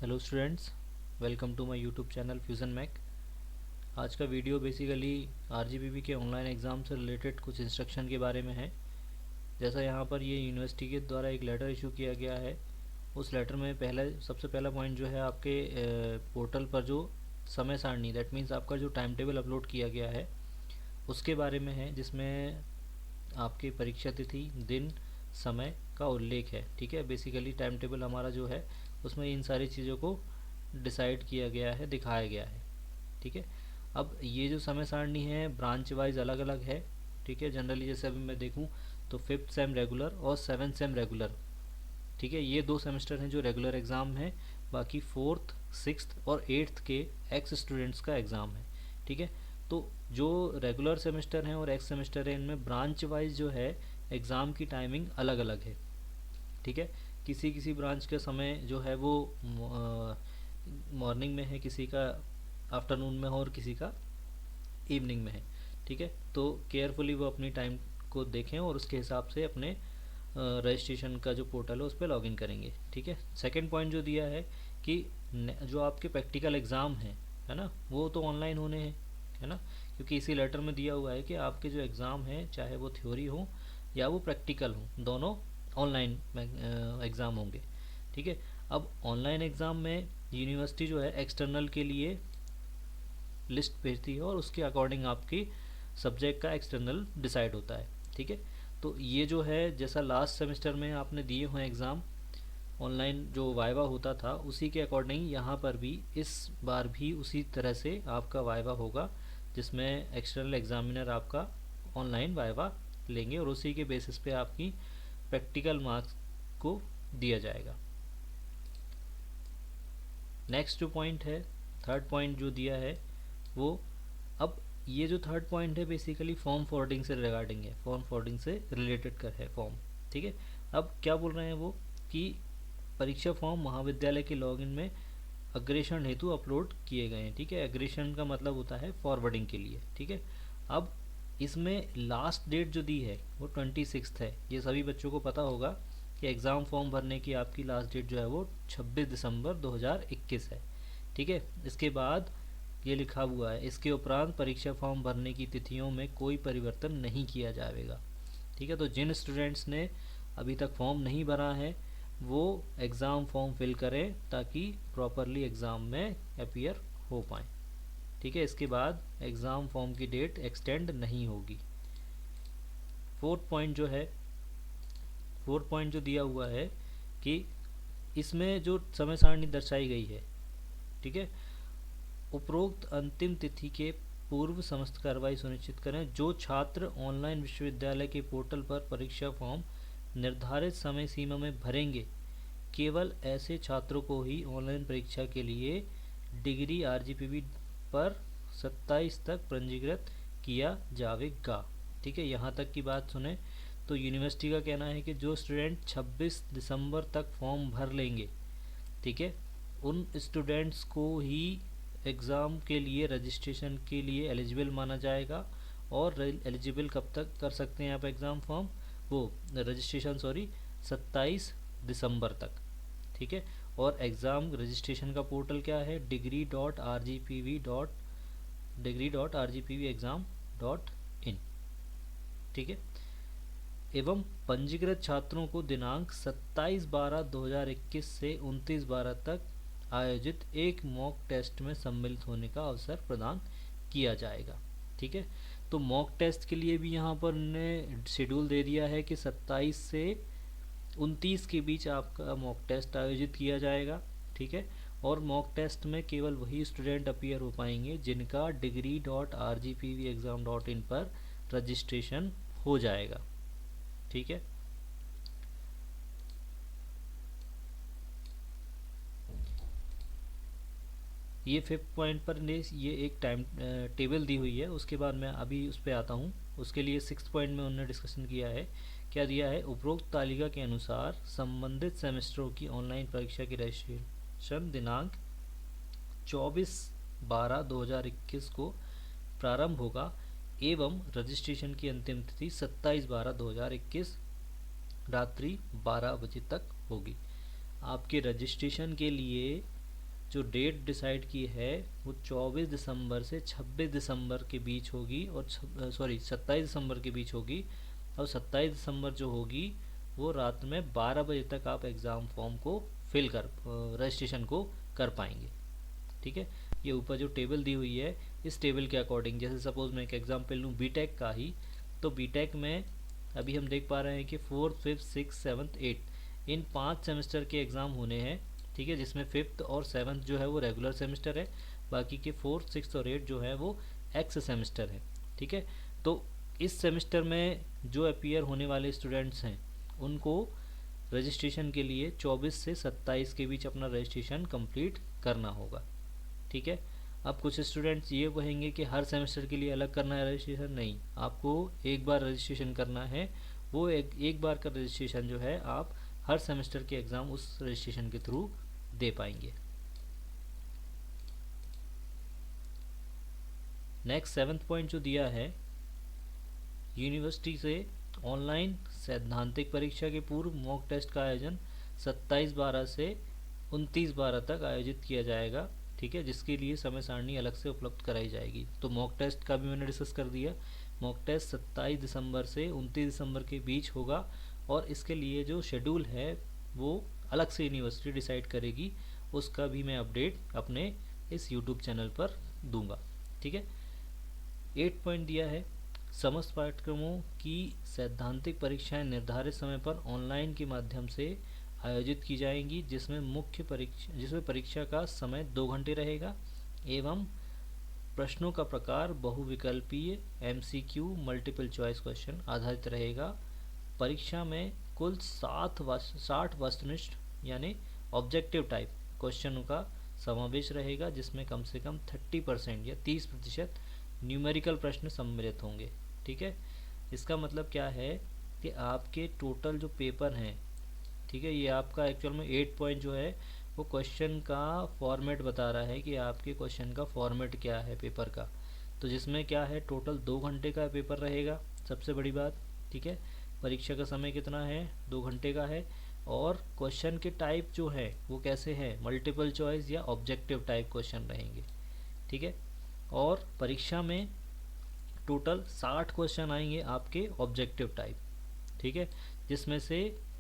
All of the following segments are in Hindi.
Hello students, welcome to my YouTube channel Fusion Mac. आज का वीडियो बेसिकली आरजीपीवी के ऑनलाइन एग्ज़ाम से रिलेटेड कुछ इंस्ट्रक्शन के बारे में है। जैसा यहाँ पर ये यूनिवर्सिटी के द्वारा एक लेटर इशू किया गया है, उस लेटर में सबसे पहला पॉइंट जो है आपके पोर्टल पर जो समय सारणी, दैट मीन्स आपका जो टाइम टेबल अपलोड किया गया है उसके बारे में है, जिसमें आपकी परीक्षा तिथि, दिन, समय का उल्लेख है। ठीक है, बेसिकली टाइम टेबल हमारा जो है उसमें इन सारी चीज़ों को डिसाइड किया गया है, दिखाया गया है। ठीक है, अब ये जो समय सारणी है ब्रांच वाइज अलग अलग है। ठीक है, जनरली जैसे अभी मैं देखूं तो 5th सेम रेगुलर और 7th सेम रेगुलर, ठीक है, ये 2 सेमेस्टर हैं जो रेगुलर एग्ज़ाम है। बाकी 4th, 6th और 8th के एक्स स्टूडेंट्स का एग्ज़ाम है। ठीक है, तो जो रेगुलर सेमेस्टर हैं और एक्स सेमेस्टर है इनमें ब्रांच वाइज जो है एग्ज़ाम की टाइमिंग अलग अलग है। ठीक है, किसी किसी ब्रांच का समय जो है वो मॉर्निंग में है, किसी का आफ्टरनून में हो और किसी का इवनिंग में है। ठीक है, तो केयरफुली वो अपनी टाइम को देखें और उसके हिसाब से अपने रजिस्ट्रेशन का जो पोर्टल है उस पर लॉगिन करेंगे। ठीक है, सेकंड पॉइंट जो दिया है कि जो आपके प्रैक्टिकल एग्ज़ाम हैं, है ना, वो तो ऑनलाइन होने हैं, है ना, क्योंकि इसी लेटर में दिया हुआ है कि आपके जो एग्ज़ाम हैं चाहे वो थ्योरी हो या वो प्रैक्टिकल हो, दोनों ऑनलाइन एग्ज़ाम होंगे। ठीक है, अब ऑनलाइन एग्ज़ाम में यूनिवर्सिटी जो है एक्सटर्नल के लिए लिस्ट भेजती है और उसके अकॉर्डिंग आपकी सब्जेक्ट का एक्सटर्नल डिसाइड होता है। ठीक है, तो ये जो है जैसा लास्ट सेमेस्टर में आपने दिए हुए एग्ज़ाम ऑनलाइन जो वाइवा होता था उसी के अकॉर्डिंग यहाँ पर भी इस बार भी उसी तरह से आपका वाइवा होगा, जिसमें एक्सटर्नल एग्जामिनर आपका ऑनलाइन वाइवा लेंगे और उसी के बेसिस पे आपकी प्रैक्टिकल मार्क्स को दिया जाएगा। नेक्स्ट जो पॉइंट है, थर्ड पॉइंट जो दिया है वो, अब ये जो थर्ड पॉइंट है बेसिकली फॉर्म फॉरवर्डिंग से रिगार्डिंग है, फॉर्म फॉरवर्डिंग से रिलेटेड कर है फॉर्म। ठीक है, अब क्या बोल रहे हैं वो कि परीक्षा फॉर्म महाविद्यालय के लॉगिन में अग्रेषण हेतु अपलोड किए गए हैं। ठीक है, अग्रेषण का मतलब होता है फॉरवर्डिंग के लिए। ठीक है, अब इसमें लास्ट डेट जो दी है वो 26 है। ये सभी बच्चों को पता होगा कि एग्ज़ाम फॉर्म भरने की आपकी लास्ट डेट जो है वो 26 दिसंबर 2021 है। ठीक है, इसके बाद ये लिखा हुआ है इसके उपरांत परीक्षा फॉर्म भरने की तिथियों में कोई परिवर्तन नहीं किया जाएगा। ठीक है, तो जिन स्टूडेंट्स ने अभी तक फॉर्म नहीं भरा है वो एग्ज़ाम फॉर्म फिल करें ताकि प्रॉपरली एग्ज़ाम में अपीयर हो पाए। ठीक है, इसके बाद एग्ज़ाम फॉर्म की डेट एक्सटेंड नहीं होगी। फोर्थ पॉइंट जो दिया हुआ है कि इसमें जो समय सारणी दर्शाई गई है, ठीक है, उपरोक्त अंतिम तिथि के पूर्व समस्त कार्रवाई सुनिश्चित करें। जो छात्र ऑनलाइन विश्वविद्यालय के पोर्टल पर परीक्षा फॉर्म निर्धारित समय सीमा में भरेंगे, केवल ऐसे छात्रों को ही ऑनलाइन परीक्षा के लिए डिग्री आरजीपीवी पर 27 तक पंजीकृत किया जाएगा। ठीक है, यहाँ तक की बात सुने तो यूनिवर्सिटी का कहना है कि जो स्टूडेंट 26 दिसंबर तक फॉर्म भर लेंगे, ठीक है, उन स्टूडेंट्स को ही एग्ज़ाम के लिए रजिस्ट्रेशन के लिए एलिजिबल माना जाएगा। और एलिजिबल कब तक कर सकते हैं आप एग्ज़ाम फॉर्म, वो रजिस्ट्रेशन 27 दिसंबर तक। ठीक है, और एग्ज़ाम रजिस्ट्रेशन का पोर्टल क्या है, degree.rgpv.exam.in। ठीक है, एवं पंजीकृत छात्रों को दिनांक 27/12/2021 से 29/12 तक आयोजित एक मॉक टेस्ट में सम्मिलित होने का अवसर प्रदान किया जाएगा। ठीक है, तो मॉक टेस्ट के लिए भी यहाँ पर उन्होंने शेड्यूल दे दिया है कि 27 से 29 के बीच आपका मॉक टेस्ट आयोजित किया जाएगा। ठीक है, और मॉक टेस्ट में केवल वही स्टूडेंट अपीयर हो पाएंगे जिनका degree.rgpvexam.in पर रजिस्ट्रेशन हो जाएगा। ठीक है, ये 5th पॉइंट पर ये एक टाइम टेबल दी हुई है, उसके बाद मैं अभी उस पर आता हूँ। उसके लिए 6th पॉइंट में उन्होंने डिस्कशन किया है, क्या दिया है, उपरोक्त तालिका के अनुसार संबंधित सेमेस्टरों की ऑनलाइन परीक्षा की रजिस्ट्रेशन दिनांक 24/12/2021 को प्रारंभ होगा एवं रजिस्ट्रेशन की अंतिम तिथि 27/12/2021 रात्रि 12 बजे तक होगी। आपके रजिस्ट्रेशन के लिए जो डेट डिसाइड की है वो 24 दिसंबर से 26 दिसंबर के बीच होगी, और 27 दिसंबर के बीच होगी। और 27 दिसंबर जो होगी वो रात में 12 बजे तक आप एग्ज़ाम फॉर्म को फिल कर रजिस्ट्रेशन को कर पाएंगे। ठीक है, ये ऊपर जो टेबल दी हुई है, इस टेबल के अकॉर्डिंग, जैसे सपोज़ मैं एक एग्जांपल लूँ बीटेक का ही, तो बीटेक में अभी हम देख पा रहे हैं कि 4th 5th 6th 7th 8th इन 5 सेमेस्टर के एग्ज़ाम होने हैं। ठीक है, जिसमें 5th और 7th जो है वो रेगुलर सेमेस्टर है, बाकी के 4th 6th और 8th जो है वो एक्स सेमेस्टर है। ठीक है, तो इस सेमेस्टर में जो अपीयर होने वाले स्टूडेंट्स हैं उनको रजिस्ट्रेशन के लिए 24 से 27 के बीच अपना रजिस्ट्रेशन कंप्लीट करना होगा। ठीक है, अब कुछ स्टूडेंट्स ये कहेंगे कि हर सेमेस्टर के लिए अलग करना है रजिस्ट्रेशन। नहीं, आपको एक बार रजिस्ट्रेशन करना है, वो एक बार का रजिस्ट्रेशन जो है आप हर सेमेस्टर के एग्ज़ाम उस रजिस्ट्रेशन के थ्रू दे पाएंगे। नेक्स्ट 7th पॉइंट जो दिया है, यूनिवर्सिटी से ऑनलाइन सैद्धांतिक परीक्षा के पूर्व मॉक टेस्ट का आयोजन 27/12 से 29/12 तक आयोजित किया जाएगा। ठीक है, जिसके लिए समय सारणी अलग से उपलब्ध कराई जाएगी। तो मॉक टेस्ट का भी मैंने डिस्कस कर दिया। मॉक टेस्ट 27 दिसंबर से 29 दिसंबर के बीच होगा, और इसके लिए जो शेड्यूल है वो अलग से यूनिवर्सिटी डिसाइड करेगी, उसका भी मैं अपडेट अपने इस यूट्यूब चैनल पर दूंगा। ठीक है, 8 पॉइंट दिया है, समस्त पाठ्यक्रमों की सैद्धांतिक परीक्षाएं निर्धारित समय पर ऑनलाइन के माध्यम से आयोजित की जाएंगी, जिसमें परीक्षा का समय 2 घंटे रहेगा, एवं प्रश्नों का प्रकार बहुविकल्पीय MCQ मल्टीपल चॉइस क्वेश्चन आधारित रहेगा। परीक्षा में कुल 60 वस्तुनिष्ठ यानी ऑब्जेक्टिव टाइप क्वेश्चनों का समावेश रहेगा, जिसमें कम से कम 30% या 30% न्यूमेरिकल प्रश्न सम्मिलित होंगे। ठीक है, इसका मतलब क्या है कि आपके टोटल जो पेपर हैं, ठीक है, ये आपका एक्चुअल में 8 पॉइंट जो है वो क्वेश्चन का फॉर्मेट बता रहा है कि आपके क्वेश्चन का फॉर्मेट क्या है पेपर का। तो जिसमें क्या है, टोटल 2 घंटे का पेपर रहेगा, सबसे बड़ी बात। ठीक है, परीक्षा का समय कितना है, 2 घंटे का है, और क्वेश्चन के टाइप जो है वो कैसे है, मल्टीपल चॉइस या ऑब्जेक्टिव टाइप क्वेश्चन रहेंगे। ठीक है, और परीक्षा में टोटल 60 क्वेश्चन आएंगे आपके ऑब्जेक्टिव टाइप। ठीक है, जिसमें से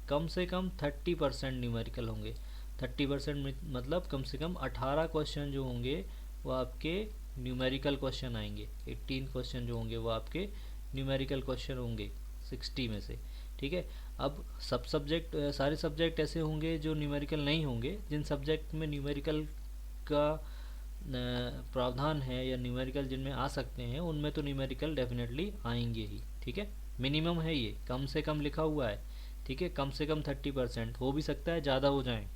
कम 30% न्यूमेरिकल होंगे। 30% मतलब कम से कम 18 क्वेश्चन जो होंगे वो आपके न्यूमेरिकल क्वेश्चन आएंगे। 18 क्वेश्चन जो होंगे वो आपके न्यूमेरिकल क्वेश्चन होंगे 60 में से। ठीक है, अब सारे सब्जेक्ट ऐसे होंगे जो न्यूमेरिकल नहीं होंगे। जिन सब्जेक्ट में न्यूमेरिकल का प्रावधान है या न्यूमेरिकल जिनमें आ सकते हैं, उनमें तो न्यूमेरिकल डेफिनेटली आएंगे ही। ठीक है, मिनिमम है ये, कम से कम लिखा हुआ है। ठीक है, कम से कम 30%, हो भी सकता है ज़्यादा हो जाए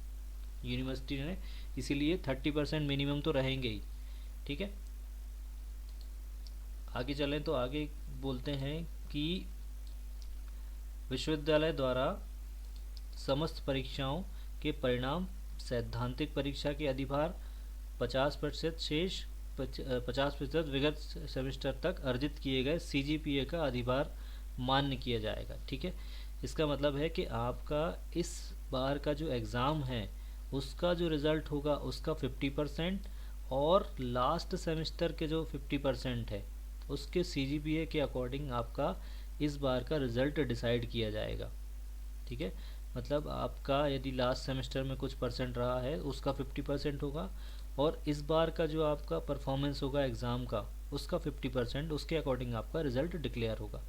यूनिवर्सिटी ने, इसीलिए 30% मिनिमम तो रहेंगे ही। ठीक है, आगे चलें तो आगे बोलते हैं कि विश्वविद्यालय द्वारा समस्त परीक्षाओं के परिणाम सैद्धांतिक परीक्षा के अधिभार 50% शेष 50% विगत सेमेस्टर तक अर्जित किए गए CGPA का अधिभार मान्य किया जाएगा। ठीक है, इसका मतलब है कि आपका इस बार का जो एग्ज़ाम है उसका जो रिज़ल्ट होगा उसका 50%, और लास्ट सेमेस्टर के जो 50% है उसके CGPA के अकॉर्डिंग आपका इस बार का रिज़ल्ट डिसाइड किया जाएगा। ठीक है, मतलब आपका यदि लास्ट सेमेस्टर में कुछ परसेंट रहा है उसका 50% होगा, और इस बार का जो आपका परफॉर्मेंस होगा एग्ज़ाम का उसका 50%, उसके अकॉर्डिंग आपका रिज़ल्ट डिक्लेयर होगा।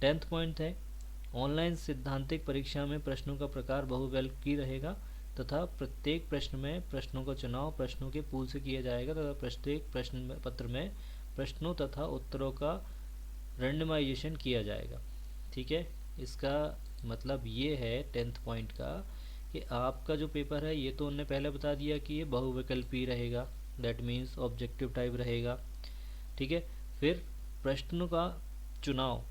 10th पॉइंट है, ऑनलाइन सैद्धांतिक परीक्षा में प्रश्नों का प्रकार बहुविकल्पीय रहेगा तथा प्रत्येक प्रश्न में प्रश्नों का चुनाव प्रश्नों के पूल से किया जाएगा तथा प्रत्येक प्रश्न पत्र में प्रश्नों तथा उत्तरों का रैंडमाइजेशन किया जाएगा। ठीक है, इसका मतलब ये है 10th पॉइंट का कि आपका जो पेपर है ये तो उन्होंने पहले बता दिया कि ये बहुविकल्पीय रहेगा, दैट मीन्स ऑब्जेक्टिव टाइप रहेगा। ठीक है, फिर प्रश्नों का चुनाव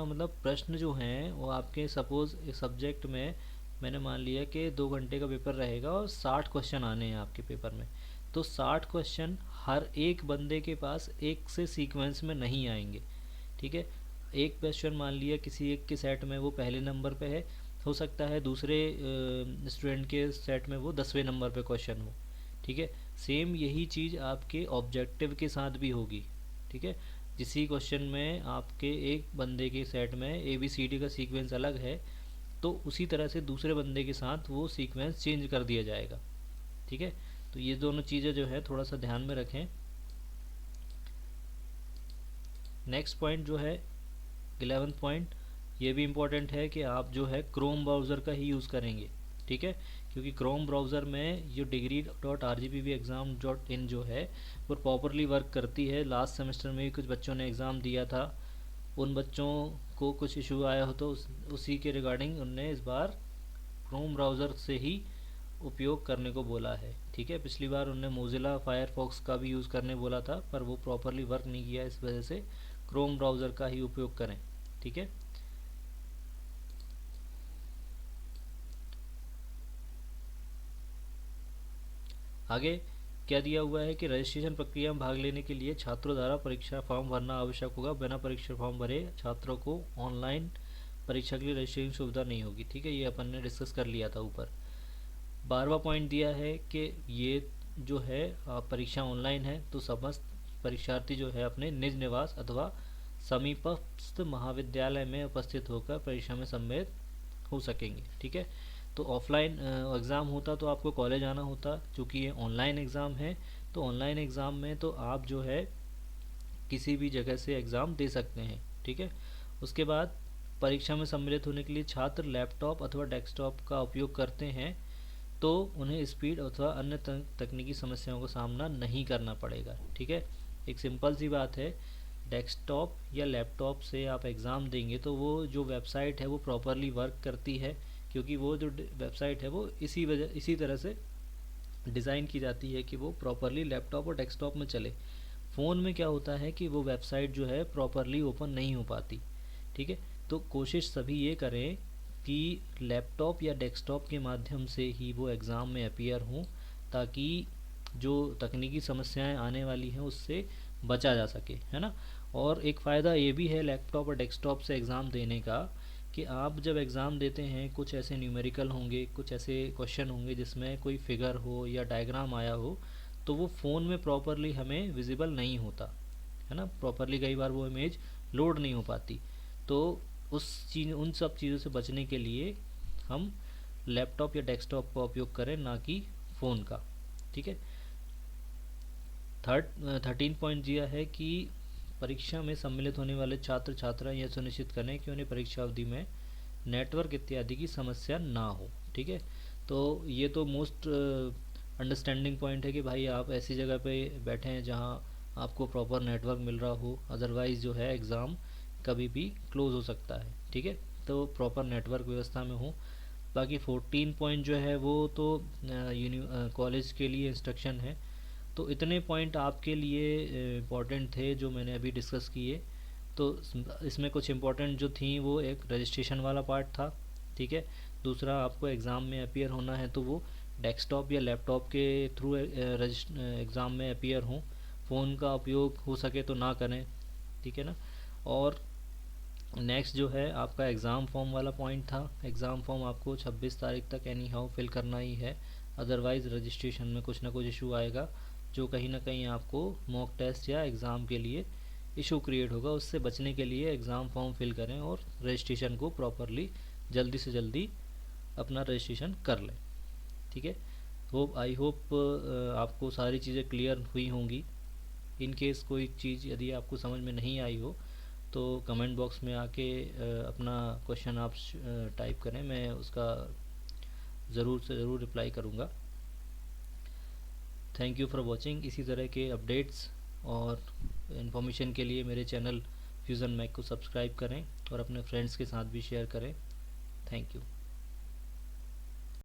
मतलब प्रश्न जो हैं वो आपके सपोज़ एक सब्जेक्ट में मैंने मान लिया कि 2 घंटे का पेपर रहेगा और 60 क्वेश्चन आने हैं आपके पेपर में, तो 60 क्वेश्चन हर एक बंदे के पास एक से सीक्वेंस में नहीं आएंगे। ठीक है, एक क्वेश्चन मान लिया किसी एक के सेट में वो पहले नंबर पे है, हो सकता है दूसरे स्टूडेंट के सेट में वो 10वें नंबर पे क्वेश्चन हो। ठीक है, सेम यही चीज़ आपके ऑब्जेक्टिव के साथ भी होगी। ठीक है, जिसी क्वेश्चन में आपके एक बंदे के सेट में ABCD का सीक्वेंस अलग है, तो उसी तरह से दूसरे बंदे के साथ वो सीक्वेंस चेंज कर दिया जाएगा। ठीक है, तो ये दोनों चीज़ें जो है थोड़ा सा ध्यान में रखें। नेक्स्ट पॉइंट जो है 11th पॉइंट, ये भी इम्पोर्टेंट है कि आप जो है क्रोम ब्राउज़र का ही यूज़ करेंगे। ठीक है, क्योंकि क्रोम ब्राउज़र में जो degree.rgpbexam.in जो है वो प्रॉपरली वर्क करती है। लास्ट सेमेस्टर में भी कुछ बच्चों ने एग्ज़ाम दिया था, उन बच्चों को कुछ इशू आया हो तो उसी के रिगार्डिंग उनने इस बार क्रोम ब्राउज़र से ही उपयोग करने को बोला है। ठीक है, पिछली बार उनने मोजिला फायरफॉक्स का भी यूज़ करने बोला था, पर वो प्रॉपरली वर्क नहीं किया, इस वजह से क्रोम ब्राउज़र का ही उपयोग करें। ठीक है, आगे क्या दिया हुआ है कि रजिस्ट्रेशन प्रक्रिया में भाग लेने के लिए छात्रों द्वारा परीक्षा फॉर्म भरना आवश्यक होगा। बिना परीक्षा फॉर्म भरे छात्रों को ऑनलाइन परीक्षा के लिए रजिस्ट्रेशन सुविधा नहीं होगी। ठीक है, ये अपन ने डिस्कस कर लिया था ऊपर। 12वां पॉइंट दिया है कि ये जो है परीक्षा ऑनलाइन है तो समस्त परीक्षार्थी जो है अपने निज निवास अथवा समीपस्थ महाविद्यालय में उपस्थित होकर परीक्षा में सम्मिलित हो सकेंगे। ठीक है, तो ऑफलाइन एग्ज़ाम होता तो आपको कॉलेज आना होता, चूँकि ये ऑनलाइन एग्ज़ाम है तो ऑनलाइन एग्ज़ाम में तो आप जो है किसी भी जगह से एग्ज़ाम दे सकते हैं। ठीक है, उसके बाद परीक्षा में सम्मिलित होने के लिए छात्र लैपटॉप अथवा डेस्कटॉप का उपयोग करते हैं तो उन्हें स्पीड अथवा अन्य तकनीकी समस्याओं का सामना नहीं करना पड़ेगा। ठीक है, एक सिंपल सी बात है, डेस्कटॉप या लैपटॉप से आप एग्ज़ाम देंगे तो वो जो वेबसाइट है वो प्रॉपरली वर्क करती है, क्योंकि वो जो वेबसाइट है वो इसी तरह से डिज़ाइन की जाती है कि वो प्रॉपरली लैपटॉप और डेस्कटॉप में चले। फ़ोन में क्या होता है कि वो वेबसाइट जो है प्रॉपरली ओपन नहीं हो पाती। ठीक है, तो कोशिश सभी ये करें कि लैपटॉप या डेस्कटॉप के माध्यम से ही वो एग्ज़ाम में अपीयर हों, ताकि जो तकनीकी समस्याएं आने वाली हैं उससे बचा जा सके, है ना। और एक फ़ायदा ये भी है लैपटॉप और डेस्कटॉप से एग्ज़ाम देने का कि आप जब एग्ज़ाम देते हैं कुछ ऐसे न्यूमेरिकल होंगे, कुछ ऐसे क्वेश्चन होंगे जिसमें कोई फिगर हो या डायग्राम आया हो, तो वो फ़ोन में प्रॉपरली हमें विजिबल नहीं होता, है ना। प्रॉपरली कई बार वो इमेज लोड नहीं हो पाती, तो उन सब चीज़ों से बचने के लिए हम लैपटॉप या डेस्कटॉप का उपयोग करें, ना कि फ़ोन का। ठीक है, 13 पॉइंट दिया है कि परीक्षा में सम्मिलित होने वाले छात्र छात्राएं यह सुनिश्चित करें कि उन्हें परीक्षा अवधि में नेटवर्क इत्यादि की समस्या ना हो। ठीक है, तो ये तो मोस्ट अंडरस्टैंडिंग पॉइंट है कि भाई आप ऐसी जगह पे बैठे हैं जहाँ आपको प्रॉपर नेटवर्क मिल रहा हो, अदरवाइज़ जो है एग्ज़ाम कभी भी क्लोज़ हो सकता है। ठीक है, तो प्रॉपर नेटवर्क व्यवस्था में हो। बाकी 14 पॉइंट जो है वो तो कॉलेज के लिए इंस्ट्रक्शन है। तो इतने पॉइंट आपके लिए इम्पोर्टेंट थे जो मैंने अभी डिस्कस किए। तो इसमें कुछ इम्पोर्टेंट जो थी वो एक रजिस्ट्रेशन वाला पार्ट था। ठीक है, दूसरा आपको एग्ज़ाम में अपीयर होना है तो वो डेस्कटॉप या लैपटॉप के थ्रू एग्ज़ाम में अपीयर हों, फ़ोन का उपयोग हो सके तो ना करें। ठीक है ना। और नेक्स्ट जो है आपका एग्ज़ाम फॉर्म वाला पॉइंट था। एग्ज़ाम फॉर्म आपको 26 तारीख तक एनी हाउ फिल करना ही है, अदरवाइज़ रजिस्ट्रेशन में कुछ ना कुछ इशू आएगा जो कहीं ना कहीं आपको मॉक टेस्ट या एग्ज़ाम के लिए इशू क्रिएट होगा। उससे बचने के लिए एग्ज़ाम फॉर्म फिल करें और रजिस्ट्रेशन को प्रॉपरली जल्दी से जल्दी अपना रजिस्ट्रेशन कर लें। ठीक है, आई होप आपको सारी चीज़ें क्लियर हुई होंगी। इन केस कोई चीज़ यदि आपको समझ में नहीं आई हो तो कमेंट बॉक्स में आके अपना क्वेश्चन आप टाइप करें, मैं उसका ज़रूर से ज़रूर रिप्लाई करूँगा। Thank you for watching. इसी तरह के अपडेट्स और इन्फॉर्मेशन के लिए मेरे चैनल फ्यूज़न मैक को सब्सक्राइब करें और अपने फ्रेंड्स के साथ भी शेयर करें। Thank you.